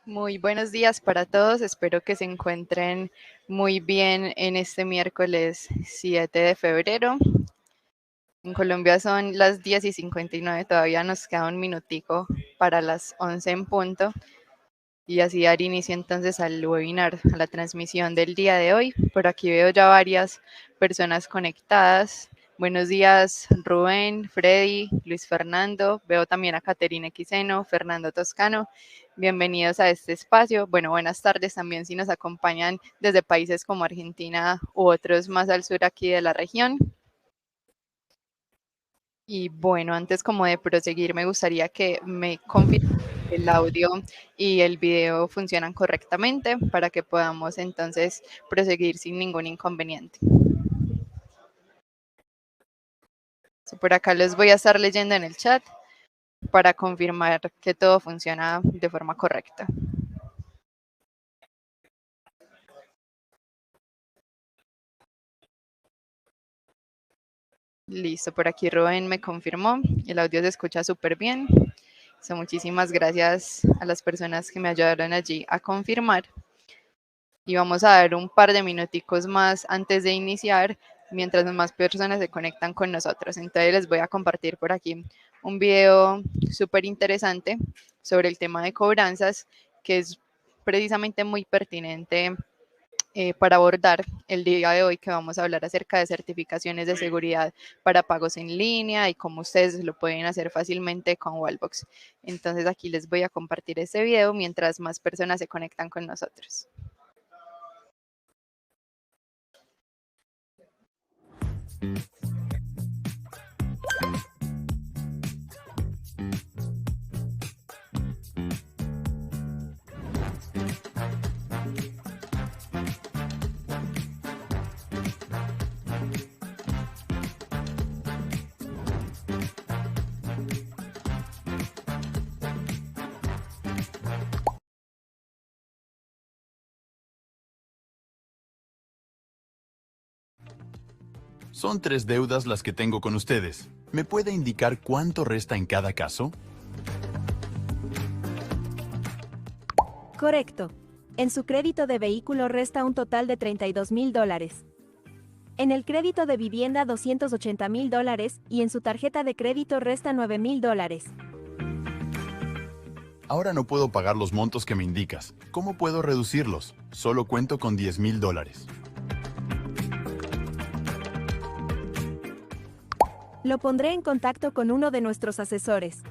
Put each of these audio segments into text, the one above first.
Muy buenos días para todos, espero que se encuentren muy bien en este miércoles 7 de febrero. En Colombia son las 10:59, todavía nos queda un minutico para las 11 en punto y así dar inicio entonces al webinar, a la transmisión del día de hoy. Por aquí veo ya varias personas conectadas. Buenos días, Rubén, Freddy, Luis Fernando. Veo también a Caterina Quiseno, Fernando Toscano. Bienvenidos a este espacio. Bueno, buenas tardes también si nos acompañan desde países como Argentina u otros más al sur aquí de la región. Y bueno, antes como de proseguir, me gustaría que me confirmen el audio y el video funcionan correctamente para que podamos entonces proseguir sin ningún inconveniente. Por acá les voy a estar leyendo en el chat para confirmar que todo funciona de forma correcta. Listo, por aquí Rubén me confirmó, el audio se escucha súper bien. So, muchísimas gracias a las personas que me ayudaron allí a confirmar. Y vamos a dar un par de minuticos más antes de iniciar, mientras más personas se conectan con nosotros. Entonces les voy a compartir por aquí un video súper interesante sobre el tema de cobranzas, que es precisamente muy pertinente para abordar el día de hoy, que vamos a hablar acerca de certificaciones de seguridad para pagos en línea y cómo ustedes lo pueden hacer fácilmente con Wallbox. Entonces aquí les voy a compartir este video mientras más personas se conectan con nosotros. Son 3 deudas las que tengo con ustedes. ¿Me puede indicar cuánto resta en cada caso? Correcto. En su crédito de vehículo resta un total de $32,000. En el crédito de vivienda $280,000 y en su tarjeta de crédito resta $9,000. Ahora no puedo pagar los montos que me indicas. ¿Cómo puedo reducirlos? Solo cuento con $10,000. Lo pondré en contacto con uno de nuestros asesores.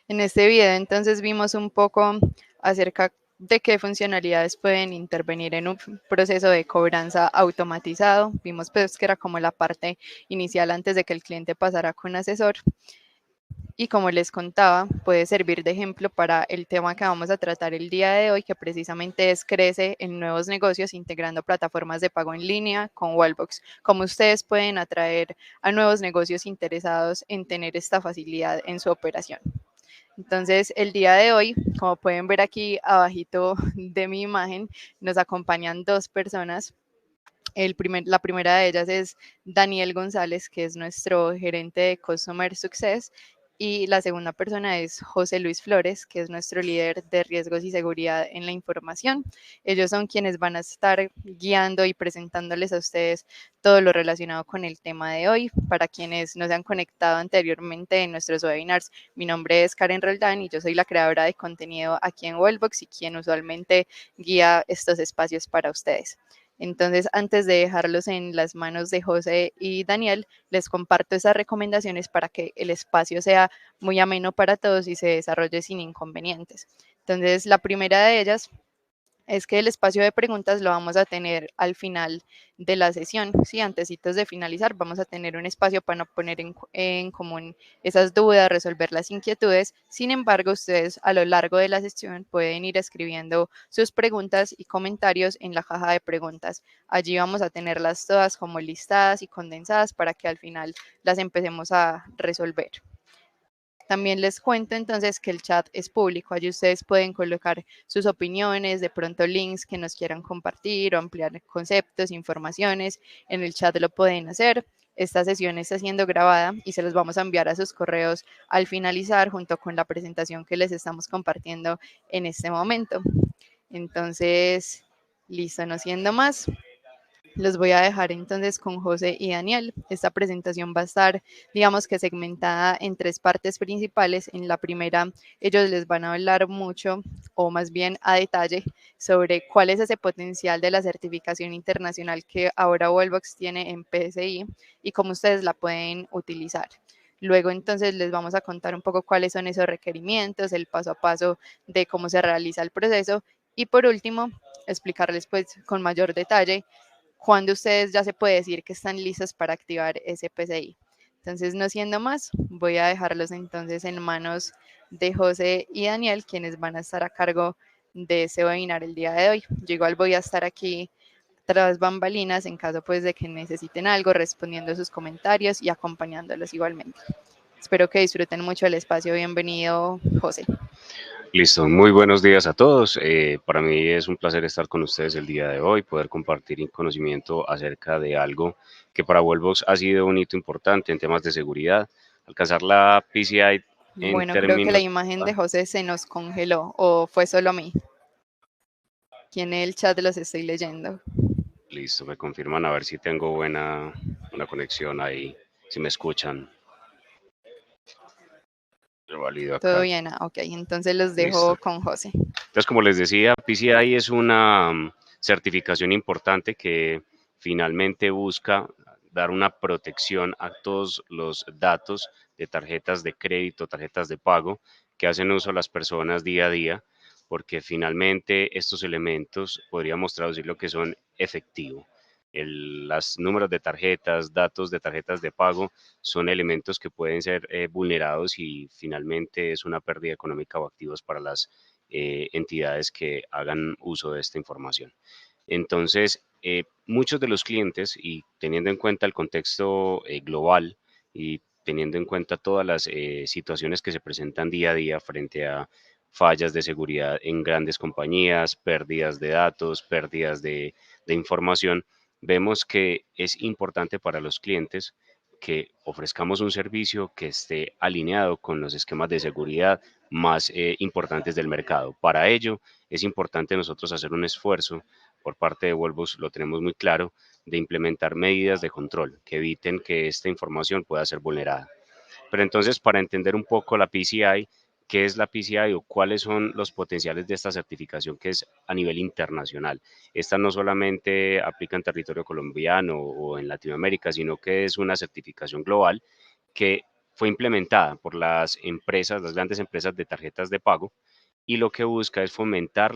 En este video entonces vimos un poco acerca de qué funcionalidades pueden intervenir en un proceso de cobranza automatizado. Vimos pues que era como la parte inicial antes de que el cliente pasara con asesor. Y como les contaba, puede servir de ejemplo para el tema que vamos a tratar el día de hoy, que precisamente es crece en nuevos negocios integrando plataformas de pago en línea con Wallbox. Cómo ustedes pueden atraer a nuevos negocios interesados en tener esta facilidad en su operación. Entonces, el día de hoy, como pueden ver aquí abajito de mi imagen, nos acompañan dos personas. La primera de ellas es Daniel González, que es nuestro gerente de Customer Success, y la segunda persona es José Luis Flores, que es nuestro líder de riesgos y seguridad en la información. Ellos son quienes van a estar guiando y presentándoles a ustedes todo lo relacionado con el tema de hoy. Para quienes no se han conectado anteriormente en nuestros webinars, mi nombre es Karen Roldán y yo soy la creadora de contenido aquí en Wallbox y quien usualmente guía estos espacios para ustedes. Entonces, antes de dejarlos en las manos de José y Daniel, les comparto esas recomendaciones para que el espacio sea muy ameno para todos y se desarrolle sin inconvenientes. Entonces, la primera de ellas es que el espacio de preguntas lo vamos a tener al final de la sesión, ¿sí? Antecitos de finalizar, vamos a tener un espacio para poner en común esas dudas, resolver las inquietudes. Sin embargo, ustedes a lo largo de la sesión pueden ir escribiendo sus preguntas y comentarios en la caja de preguntas. Allí vamos a tenerlas todas como listadas y condensadas para que al final las empecemos a resolver. También les cuento entonces que el chat es público, allí ustedes pueden colocar sus opiniones, de pronto links que nos quieran compartir o ampliar conceptos, informaciones, en el chat lo pueden hacer. Esta sesión está siendo grabada y se los vamos a enviar a sus correos al finalizar junto con la presentación que les estamos compartiendo en este momento. Entonces, listo, no siendo más, los voy a dejar entonces con José y Daniel. Esta presentación va a estar, digamos que segmentada en tres partes principales. En la primera, ellos les van a hablar mucho, o más bien a detalle, sobre cuál es ese potencial de la certificación internacional que ahora Wallbox tiene en PSI y cómo ustedes la pueden utilizar. Luego entonces les vamos a contar un poco cuáles son esos requerimientos, el paso a paso de cómo se realiza el proceso y por último explicarles pues con mayor detalle cuando ustedes ya se puede decir que están listos para activar ese PCI. Entonces, no siendo más, voy a dejarlos entonces en manos de José y Daniel, quienes van a estar a cargo de ese webinar el día de hoy. Yo igual voy a estar aquí tras bambalinas en caso pues de que necesiten algo, respondiendo sus comentarios y acompañándolos igualmente. Espero que disfruten mucho el espacio. Bienvenido, José. Listo, muy buenos días a todos. Para mí es un placer estar con ustedes el día de hoy, poder compartir conocimiento acerca de algo que para Wallbox ha sido un hito importante en temas de seguridad. Alcanzar la PCI en Bueno, creo que la términos... imagen de José se nos congeló, o fue solo a mí. Aquí en el chat los estoy leyendo. Listo, me confirman a ver si tengo buena conexión ahí, si me escuchan. Yo valido Todo acá. bien, ok, entonces los Listo. dejo con José. Entonces, como les decía, PCI es una certificación importante que finalmente busca dar una protección a todos los datos de tarjetas de crédito, tarjetas de pago que hacen uso las personas día a día, porque finalmente estos elementos podríamos traducir lo que son efectivo. Los números de tarjetas, datos de tarjetas de pago son elementos que pueden ser vulnerados y finalmente es una pérdida económica o activos para las entidades que hagan uso de esta información. Entonces, muchos de los clientes, y teniendo en cuenta el contexto global y teniendo en cuenta todas las situaciones que se presentan día a día frente a fallas de seguridad en grandes compañías, pérdidas de datos, pérdidas de información, vemos que es importante para los clientes que ofrezcamos un servicio que esté alineado con los esquemas de seguridad más importantes del mercado. Para ello, es importante nosotros hacer un esfuerzo por parte de Volvos, lo tenemos muy claro, de implementar medidas de control que eviten que esta información pueda ser vulnerada. Pero entonces, para entender un poco la PCI, ¿qué es la PCI o cuáles son los potenciales de esta certificación que es a nivel internacional? Esta no solamente aplica en territorio colombiano o en Latinoamérica, sino que es una certificación global que fue implementada por las empresas, las grandes empresas de tarjetas de pago, y lo que busca es fomentar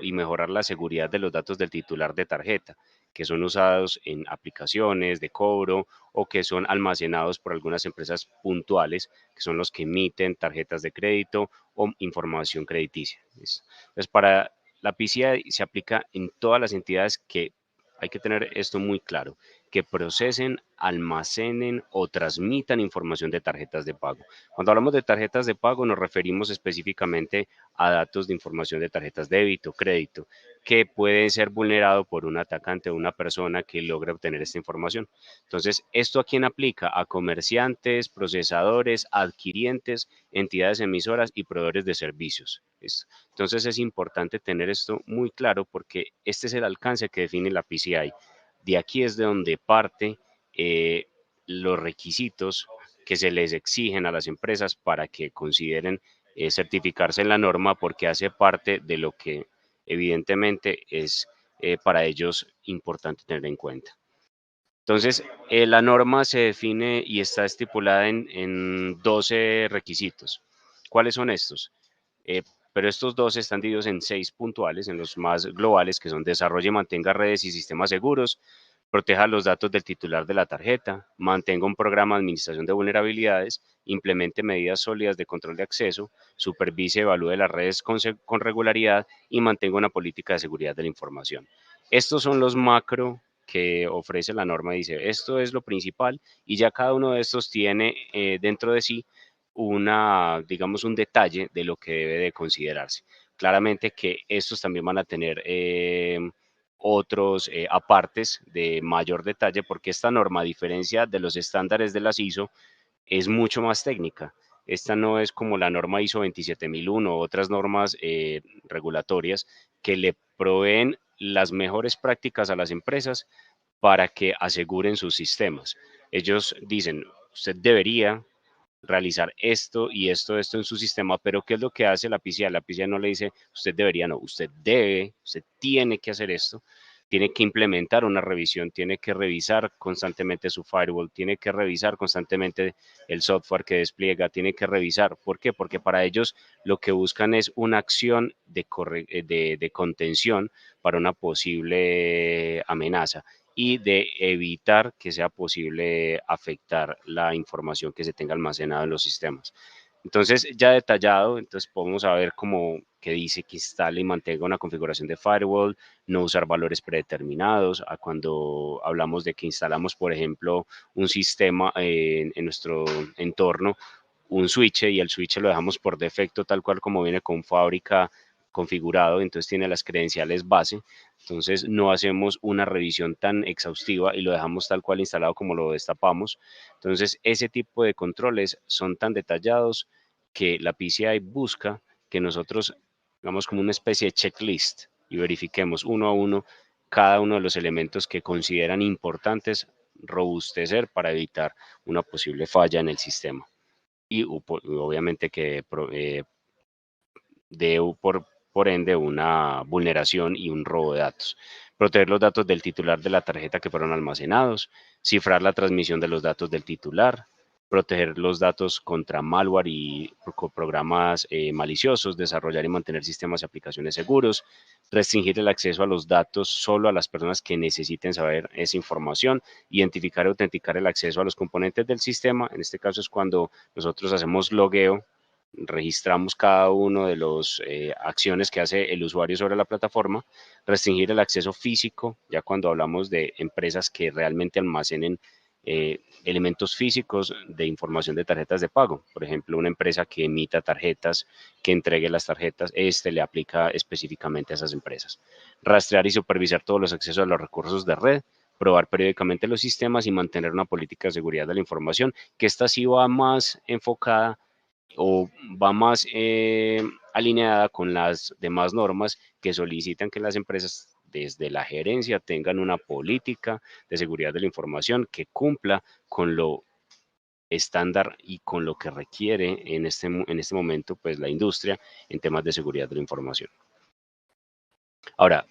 y mejorar la seguridad de los datos del titular de tarjeta, que son usados en aplicaciones de cobro o que son almacenados por algunas empresas puntuales, que son los que emiten tarjetas de crédito o información crediticia. Entonces, para la PCI se aplica en todas las entidades que hay que tener esto muy claro, que procesen, almacenen o transmitan información de tarjetas de pago. Cuando hablamos de tarjetas de pago nos referimos específicamente a datos de información de tarjetas débito, crédito, que pueden ser vulnerados por un atacante o una persona que logre obtener esta información. Entonces, ¿esto a quién aplica? A comerciantes, procesadores, adquirientes, entidades emisoras y proveedores de servicios. ¿Listo? Entonces, es importante tener esto muy claro porque este es el alcance que define la PCI. De aquí es de donde parte los requisitos que se les exigen a las empresas para que consideren certificarse en la norma porque hace parte de lo que evidentemente es para ellos importante tener en cuenta. Entonces, la norma se define y está estipulada en 12 requisitos. ¿Cuáles son estos? Eh, pero estos 12 están divididos en 6 puntuales, en los más globales, que son desarrolle y mantenga redes y sistemas seguros, proteja los datos del titular de la tarjeta, mantenga un programa de administración de vulnerabilidades, implemente medidas sólidas de control de acceso, supervise y evalúe las redes con regularidad y mantenga una política de seguridad de la información. Estos son los macro que ofrece la norma. Dice, esto es lo principal y ya cada uno de estos tiene dentro de sí digamos, un detalle de lo que debe de considerarse. Claramente que estos también van a tener otros apartes de mayor detalle porque esta norma, a diferencia de los estándares de las ISO, es mucho más técnica. Esta no es como la norma ISO 27001 u otras normas regulatorias que le proveen las mejores prácticas a las empresas para que aseguren sus sistemas. Ellos dicen, usted debería realizar esto en su sistema, pero ¿qué es lo que hace la PCI? La PCI no le dice, usted debería, no, usted debe, usted tiene que hacer esto, tiene que implementar una revisión, tiene que revisar constantemente su firewall, tiene que revisar constantemente el software que despliega, tiene que revisar. ¿Por qué? Porque para ellos lo que buscan es una acción de contención para una posible amenaza y de evitar que sea posible afectar la información que se tenga almacenada en los sistemas. Entonces, ya detallado, entonces podemos saber cómo que dice que instale y mantenga una configuración de firewall, no usar valores predeterminados, a cuando hablamos de que instalamos, por ejemplo, un sistema en nuestro entorno, un switch y el switch lo dejamos por defecto tal cual como viene con fábrica configurado, entonces tiene las credenciales base, entonces no hacemos una revisión tan exhaustiva y lo dejamos tal cual instalado como lo destapamos. Entonces ese tipo de controles son tan detallados que la PCI busca que nosotros hagamos como una especie de checklist y verifiquemos uno a uno cada uno de los elementos que consideran importantes robustecer para evitar una posible falla en el sistema. Y obviamente que de por ende una vulneración y un robo de datos. Proteger los datos del titular de la tarjeta que fueron almacenados, cifrar la transmisión de los datos del titular, proteger los datos contra malware y programas maliciosos, desarrollar y mantener sistemas y aplicaciones seguros, restringir el acceso a los datos solo a las personas que necesiten saber esa información, identificar y autenticar el acceso a los componentes del sistema. En este caso es cuando nosotros hacemos logueo, registramos cada uno de las acciones que hace el usuario sobre la plataforma, restringir el acceso físico, ya cuando hablamos de empresas que realmente almacenen elementos físicos de información de tarjetas de pago. Por ejemplo, una empresa que emita tarjetas, que entregue las tarjetas, este le aplica específicamente a esas empresas. Rastrear y supervisar todos los accesos a los recursos de red, probar periódicamente los sistemas y mantener una política de seguridad de la información, que esta sí va más enfocada o va más alineada con las demás normas que solicitan que las empresas desde la gerencia tengan una política de seguridad de la información que cumpla con lo estándar y con lo que requiere en este momento pues la industria en temas de seguridad de la información. Ahora,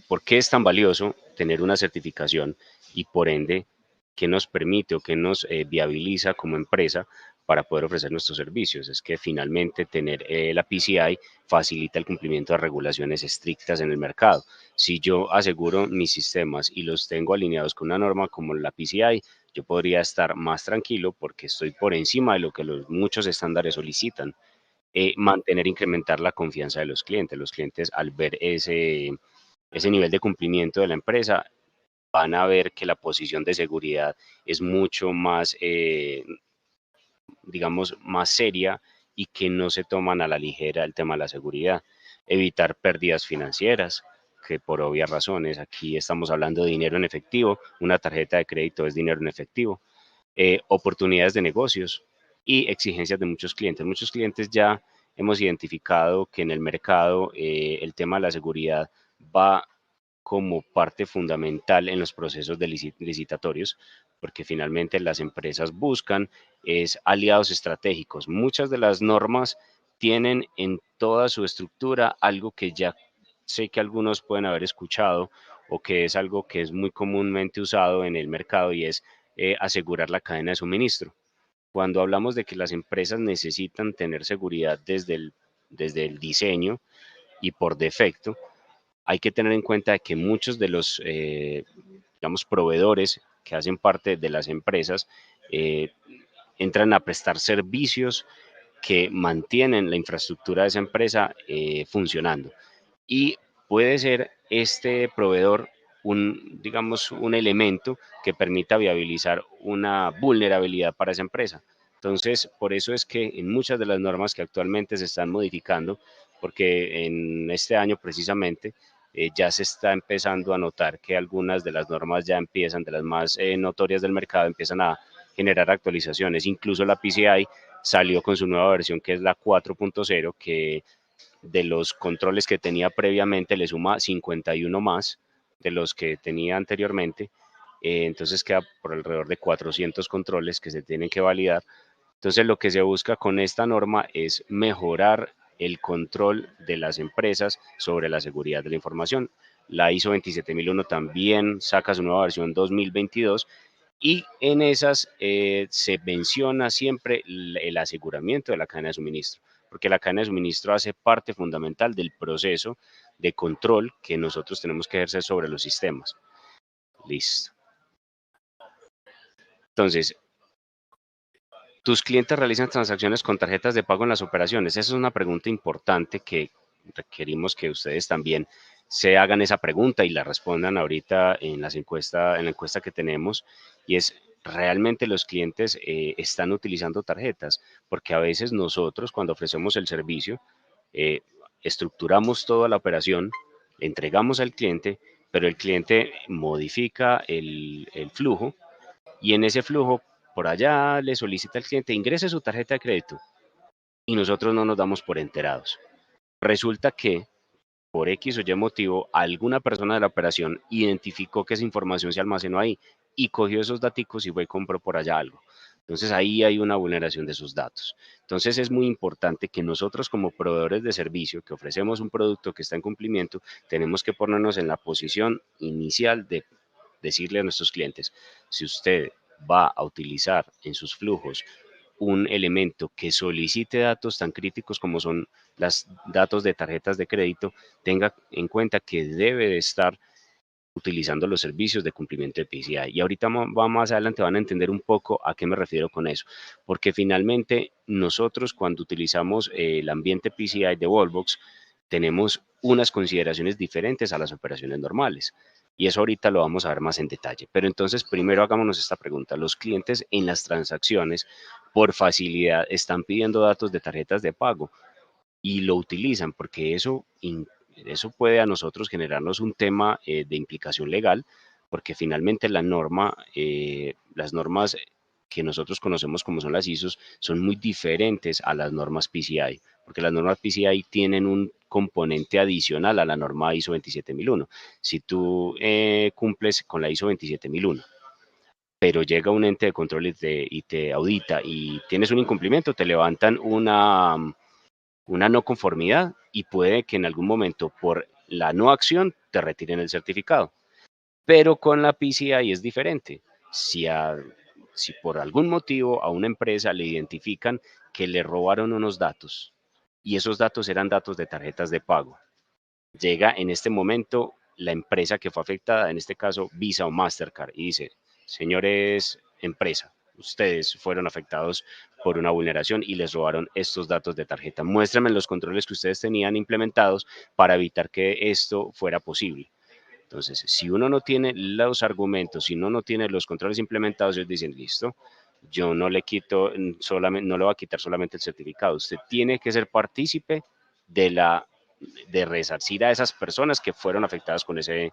¿por qué es tan valioso tener una certificación y por ende qué nos permite o qué nos viabiliza como empresa para poder ofrecer nuestros servicios? Es que finalmente tener la PCI facilita el cumplimiento de regulaciones estrictas en el mercado. Si yo aseguro mis sistemas y los tengo alineados con una norma como la PCI, yo podría estar más tranquilo porque estoy por encima de lo que muchos estándares solicitan. Mantener, incrementar la confianza de los clientes. Los clientes al ver ese nivel de cumplimiento de la empresa van a ver que la posición de seguridad es mucho más, digamos, más seria y que no se toman a la ligera el tema de la seguridad. Evitar pérdidas financieras, que por obvias razones, aquí estamos hablando de dinero en efectivo, una tarjeta de crédito es dinero en efectivo. Oportunidades de negocios y exigencias de muchos clientes. Muchos clientes ya hemos identificado que en el mercado el tema de la seguridad va como parte fundamental en los procesos de licitatorios, porque finalmente las empresas buscan aliados estratégicos. Muchas de las normas tienen en toda su estructura algo que ya sé que algunos pueden haber escuchado o que es algo que es muy comúnmente usado en el mercado y es asegurar la cadena de suministro. Cuando hablamos de que las empresas necesitan tener seguridad desde el diseño y por defecto, hay que tener en cuenta que muchos de los, digamos, proveedores que hacen parte de las empresas eh, entran a prestar servicios que mantienen la infraestructura de esa empresa funcionando. Y puede ser este proveedor digamos, un elemento que permita viabilizar una vulnerabilidad para esa empresa. Entonces, por eso es que en muchas de las normas que actualmente se están modificando, porque en este año precisamente ya se está empezando a notar que algunas de las normas ya empiezan, de las más notorias del mercado, empiezan a generar actualizaciones. Incluso la PCI salió con su nueva versión que es la 4.0, que de los controles que tenía previamente le suma 51 más de los que tenía anteriormente. Entonces queda por alrededor de 400 controles que se tienen que validar. Entonces lo que se busca con esta norma es mejorar el control de las empresas sobre la seguridad de la información. La ISO 27001 también saca su nueva versión 2022 y en esas se menciona siempre el aseguramiento de la cadena de suministro, porque la cadena de suministro hace parte fundamental del proceso de control que nosotros tenemos que ejercer sobre los sistemas. Listo. Entonces, ¿tus clientes realizan transacciones con tarjetas de pago en las operaciones? Esa es una pregunta importante que requerimos que ustedes también se hagan esa pregunta y la respondan ahorita en en la encuesta que tenemos, y es, ¿realmente los clientes están utilizando tarjetas? Porque a veces nosotros cuando ofrecemos el servicio, eh, estructuramos toda la operación, le entregamos al cliente, pero el cliente modifica el flujo y en ese flujo por allá le solicita al cliente ingrese su tarjeta de crédito y nosotros no nos damos por enterados. Resulta que por X o Y motivo alguna persona de la operación identificó que esa información se almacenó ahí y cogió esos datos y fue y compró por allá algo. Entonces ahí hay una vulneración de esos datos. Entonces es muy importante que nosotros como proveedores de servicio que ofrecemos un producto que está en cumplimiento, tenemos que ponernos en la posición inicial de decirle a nuestros clientes, si usted va a utilizar en sus flujos un elemento que solicite datos tan críticos como son los datos de tarjetas de crédito, tenga en cuenta que debe de estar utilizando los servicios de cumplimiento de PCI. Y ahorita más adelante van a entender un poco a qué me refiero con eso, porque finalmente nosotros cuando utilizamos el ambiente PCI de Wallbox tenemos unas consideraciones diferentes a las operaciones normales. Y eso ahorita lo vamos a ver más en detalle. Pero entonces, primero hagámonos esta pregunta. ¿Los clientes en las transacciones, por facilidad, están pidiendo datos de tarjetas de pago y lo utilizan? Porque eso puede a nosotros generarnos un tema de implicación legal, porque finalmente las normas que nosotros conocemos como son las ISOs son muy diferentes a las normas PCI, porque las normas PCI tienen un componente adicional a la norma ISO 27001. Si tú cumples con la ISO 27001, pero llega un ente de control y te audita y tienes un incumplimiento, te levantan una no conformidad y puede que en algún momento por la no acción te retiren el certificado. Pero con la PCI es diferente. Si por algún motivo a una empresa le identifican que le robaron unos datos y esos datos eran datos de tarjetas de pago, llega en este momento la empresa que fue afectada, en este caso Visa o Mastercard, y dice, señores empresa, ustedes fueron afectados por una vulneración y les robaron estos datos de tarjeta. Muéstrenme los controles que ustedes tenían implementados para evitar que esto fuera posible. Entonces, si uno no tiene los argumentos, si uno no tiene los controles implementados, ellos dicen, listo, yo no le quito solamente, no le voy a quitar solamente el certificado. Usted tiene que ser partícipe de de resarcir a esas personas que fueron afectadas con ese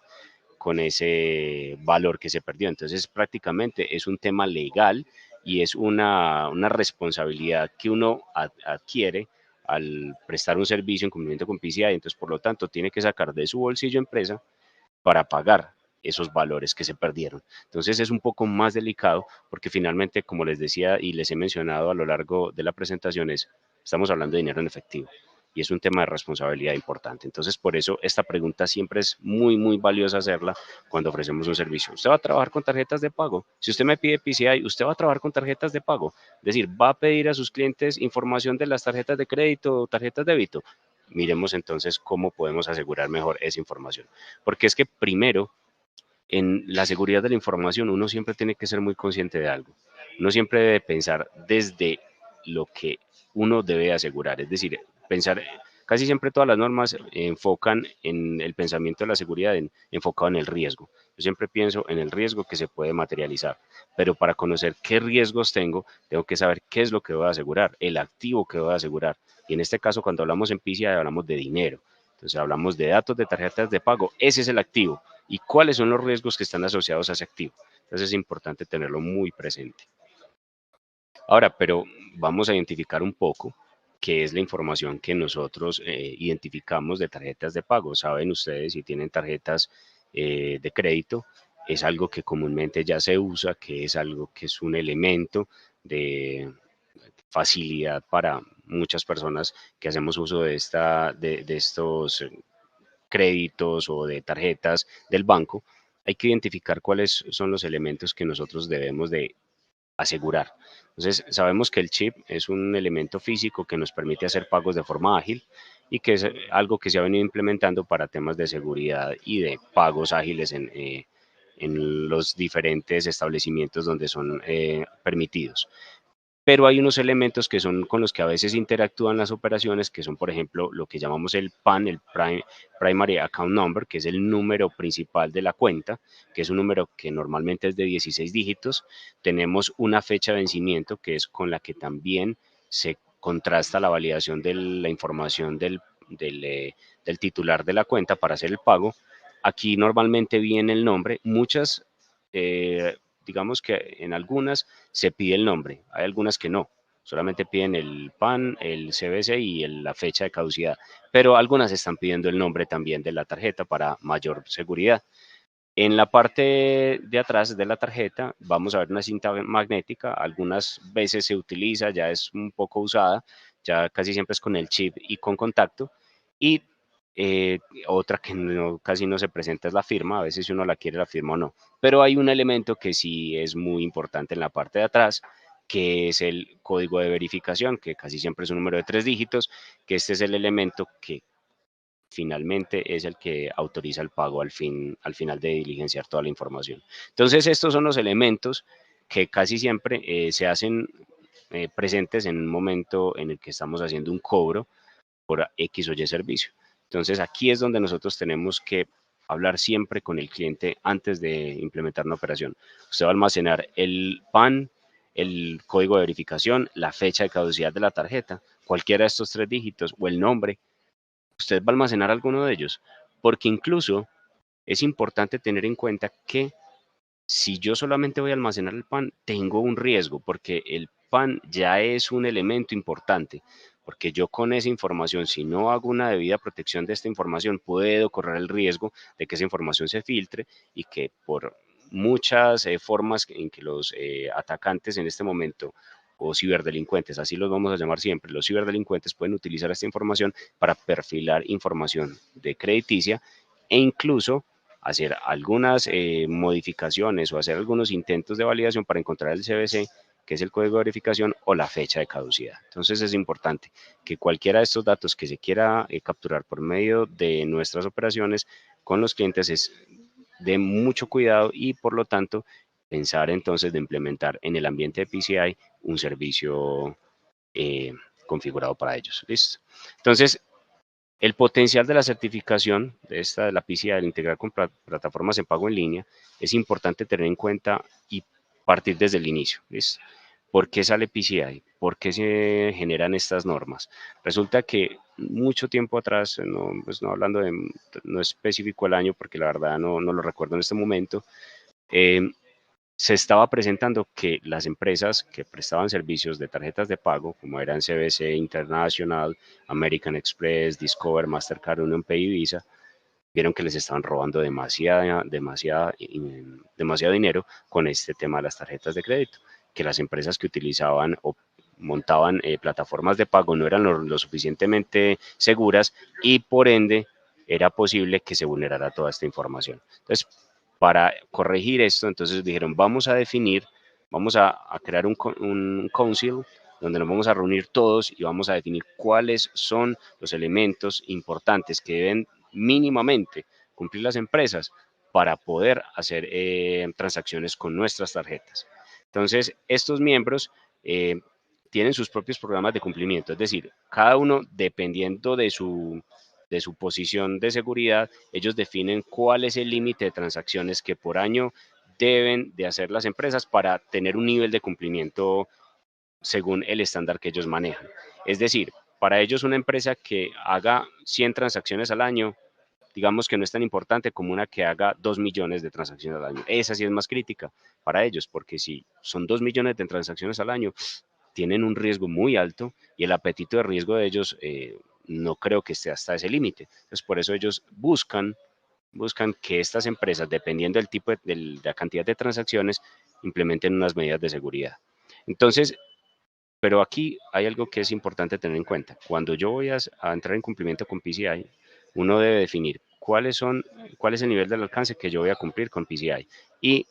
valor que se perdió. Entonces, prácticamente es un tema legal y es una responsabilidad que uno adquiere al prestar un servicio en cumplimiento con PCI. Entonces, por lo tanto, tiene que sacar de su bolsillo empresa para pagar esos valores que se perdieron. Entonces es un poco más delicado porque finalmente, como les decía y les he mencionado a lo largo de la presentación, estamos hablando de dinero en efectivo. y es un tema de responsabilidad importante. Entonces, por eso esta pregunta siempre es muy, muy valiosa hacerla cuando ofrecemos un servicio. ¿Usted va a trabajar con tarjetas de pago? Si usted me pide PCI, ¿usted va a trabajar con tarjetas de pago? Es decir, ¿va a pedir a sus clientes información de las tarjetas de crédito o tarjetas de débito? Miremos entonces cómo podemos asegurar mejor esa información. Porque es que primero, en la seguridad de la información, uno siempre tiene que ser muy consciente de algo. Uno siempre debe pensar desde lo que uno debe asegurar, es decir, pensar, casi siempre todas las normas enfocan en el pensamiento de la seguridad, enfocado en el riesgo. Yo siempre pienso en el riesgo que se puede materializar, pero para conocer qué riesgos tengo que saber qué es lo que voy a asegurar, el activo que voy a asegurar. Y en este caso, cuando hablamos en PCI, hablamos de dinero. Entonces hablamos de datos de tarjetas de pago, ese es el activo y cuáles son los riesgos que están asociados a ese activo. Entonces es importante tenerlo muy presente. Ahora, pero vamos a identificar un poco qué es la información que nosotros identificamos de tarjetas de pago. Saben ustedes, si tienen tarjetas de crédito, es algo que comúnmente ya se usa, que es algo que es un elemento de facilidad para muchas personas que hacemos uso de estos créditos o de tarjetas del banco. Hay que identificar cuáles son los elementos que nosotros debemos de asegurar. Entonces, sabemos que el chip es un elemento físico que nos permite hacer pagos de forma ágil y que es algo que se ha venido implementando para temas de seguridad y de pagos ágiles en los diferentes establecimientos donde son permitidos. Pero hay unos elementos que son con los que a veces interactúan las operaciones, que son, por ejemplo, lo que llamamos el PAN, el Primary Account Number, que es el número principal de la cuenta, que es un número que normalmente es de 16 dígitos. Tenemos una fecha de vencimiento, que es con la que también se contrasta la validación de la información del titular de la cuenta para hacer el pago. Aquí normalmente viene el nombre. Digamos que en algunas se pide el nombre, hay algunas que no, solamente piden el PAN, el CBC y la fecha de caducidad, pero algunas están pidiendo el nombre también de la tarjeta para mayor seguridad. En la parte de atrás de la tarjeta vamos a ver una cinta magnética, algunas veces se utiliza, ya es un poco usada, ya casi siempre es con el chip y con contacto, y eh, otra que casi no se presenta es la firma, a veces si uno la quiere la firma o no, pero hay un elemento que sí es muy importante en la parte de atrás, que es el código de verificación, que casi siempre es un número de 3 dígitos, que este es el elemento que finalmente es el que autoriza el pago al final de diligenciar toda la información. Entonces, estos son los elementos que casi siempre se hacen presentes en un momento en el que estamos haciendo un cobro por X o Y servicio. Entonces, aquí es donde nosotros tenemos que hablar siempre con el cliente antes de implementar una operación. Usted va a almacenar el PAN, el código de verificación, la fecha de caducidad de la tarjeta, cualquiera de estos 3 dígitos o el nombre. Usted va a almacenar alguno de ellos, porque incluso es importante tener en cuenta que si yo solamente voy a almacenar el PAN, tengo un riesgo, porque el PAN ya es un elemento importante, porque yo con esa información, si no hago una debida protección de esta información, puedo correr el riesgo de que esa información se filtre y que por muchas formas en que los atacantes en este momento o ciberdelincuentes, así los vamos a llamar siempre, los ciberdelincuentes pueden utilizar esta información para perfilar información de crediticia e incluso hacer algunas modificaciones o hacer algunos intentos de validación para encontrar el CBC, que es el código de verificación, o la fecha de caducidad. Entonces es importante que cualquiera de estos datos que se quiera capturar por medio de nuestras operaciones con los clientes es de mucho cuidado y por lo tanto pensar entonces de implementar en el ambiente de PCI un servicio eh, configurado para ellos. ¿Listo? Entonces, el potencial de la certificación de la PCI, al integrar con plataformas en pago en línea, es importante tener en cuenta y partir desde el inicio. ¿Listo? ¿Por qué sale PCI? ¿Por qué se generan estas normas? Resulta que mucho tiempo atrás, no, pues no hablando de, no específico el año, porque la verdad no lo recuerdo en este momento, eh, se estaba presentando que las empresas que prestaban servicios de tarjetas de pago, como eran CBC International, American Express, Discover, Mastercard, UnionPay y Visa, vieron que les estaban robando demasiado dinero con este tema de las tarjetas de crédito, que las empresas que utilizaban o montaban plataformas de pago no eran lo suficientemente seguras y por ende era posible que se vulnerara toda esta información. Entonces, para corregir esto, entonces dijeron, vamos a crear un council donde nos vamos a reunir todos y vamos a definir cuáles son los elementos importantes que deben mínimamente cumplir las empresas para poder hacer transacciones con nuestras tarjetas. Entonces, estos miembros tienen sus propios programas de cumplimiento, es decir, cada uno dependiendo de su posición de seguridad, ellos definen cuál es el límite de transacciones que por año deben de hacer las empresas para tener un nivel de cumplimiento según el estándar que ellos manejan. Es decir, para ellos una empresa que haga 100 transacciones al año, digamos que no es tan importante como una que haga 2 millones de transacciones al año. Esa sí es más crítica para ellos, porque si son 2 millones de transacciones al año, tienen un riesgo muy alto y el apetito de riesgo de ellos no creo que esté hasta ese límite. Entonces, por eso ellos buscan que estas empresas, dependiendo del tipo de la cantidad de transacciones, implementen unas medidas de seguridad. Entonces, pero aquí hay algo que es importante tener en cuenta. Cuando yo voy a entrar en cumplimiento con PCI, uno debe definir cuál es el nivel del alcance que yo voy a cumplir con PCI y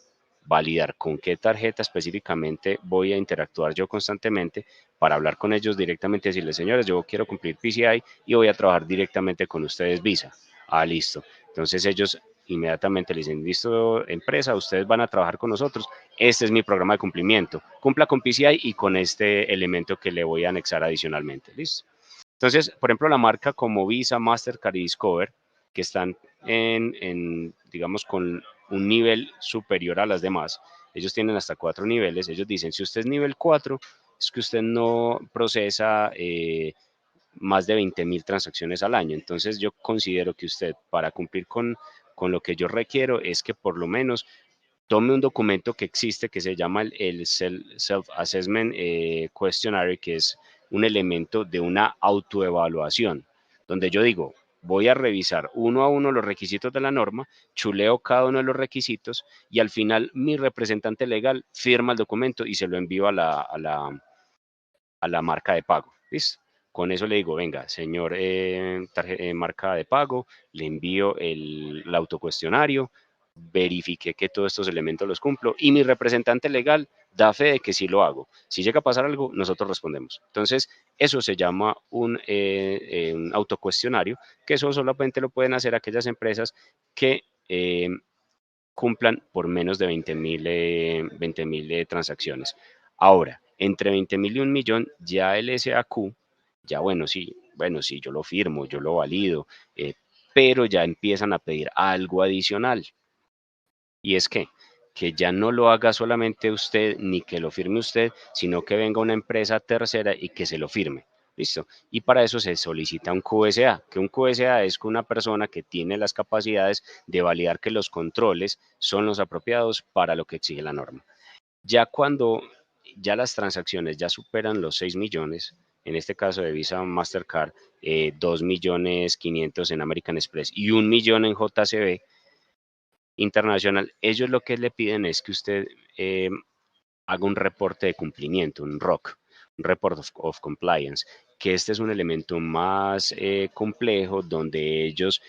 validar con qué tarjeta específicamente voy a interactuar yo constantemente para hablar con ellos directamente y decirles, señores, yo quiero cumplir PCI y voy a trabajar directamente con ustedes Visa. Ah, listo. Entonces ellos inmediatamente le dicen, listo, empresa, ustedes van a trabajar con nosotros, este es mi programa de cumplimiento, cumpla con PCI y con este elemento que le voy a anexar adicionalmente, ¿listo? Entonces, por ejemplo, la marca como Visa, Mastercard y Discover, que están digamos, con un nivel superior a las demás, ellos tienen hasta 4 niveles, ellos dicen, si usted es nivel 4, es que usted no procesa más de 20.000 transacciones al año. Entonces yo considero que usted para cumplir con lo que yo requiero es que por lo menos tome un documento que existe que se llama el Self-Assessment Questionnaire, que es un elemento de una autoevaluación, donde yo digo, voy a revisar uno a uno los requisitos de la norma, chuleo cada uno de los requisitos y al final mi representante legal firma el documento y se lo envío a la marca de pago. ¿Listo? Con eso le digo, venga, señor marca de pago, le envío el autocuestionario, verifique que todos estos elementos los cumplo y mi representante legal da fe de que sí lo hago. Si llega a pasar algo, nosotros respondemos. Entonces, eso se llama un autocuestionario, que eso solamente lo pueden hacer aquellas empresas que cumplan por menos de 20.000 transacciones. Ahora, entre 20.000 y 1.000.000, ya el SAQ, ya bueno, sí, yo lo firmo, yo lo valido, pero ya empiezan a pedir algo adicional. Y es que ya no lo haga solamente usted ni que lo firme usted, sino que venga una empresa tercera y que se lo firme. ¿Listo? Y para eso se solicita un QSA, que un QSA es una persona que tiene las capacidades de validar que los controles son los apropiados para lo que exige la norma. Ya cuando ya las transacciones ya superan los 6 millones, en este caso de Visa Mastercard, 2.500.000 en American Express y 1.000.000 en JCB, internacional, ellos lo que le piden es que usted haga un reporte de cumplimiento, un ROC, un Report of Compliance, que este es un elemento más complejo donde ellos,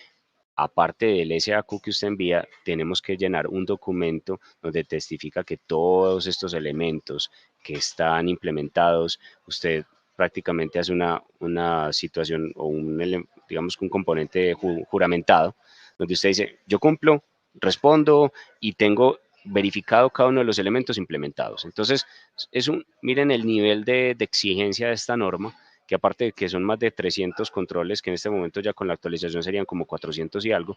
aparte del SAQ que usted envía, tenemos que llenar un documento donde testifica que todos estos elementos que están implementados, usted prácticamente hace una situación o digamos que un componente juramentado, donde usted dice, yo cumplo, respondo y tengo verificado cada uno de los elementos implementados. Entonces, miren el nivel de exigencia de esta norma, que aparte de que son más de 300 controles, que en este momento ya con la actualización serían como 400 y algo,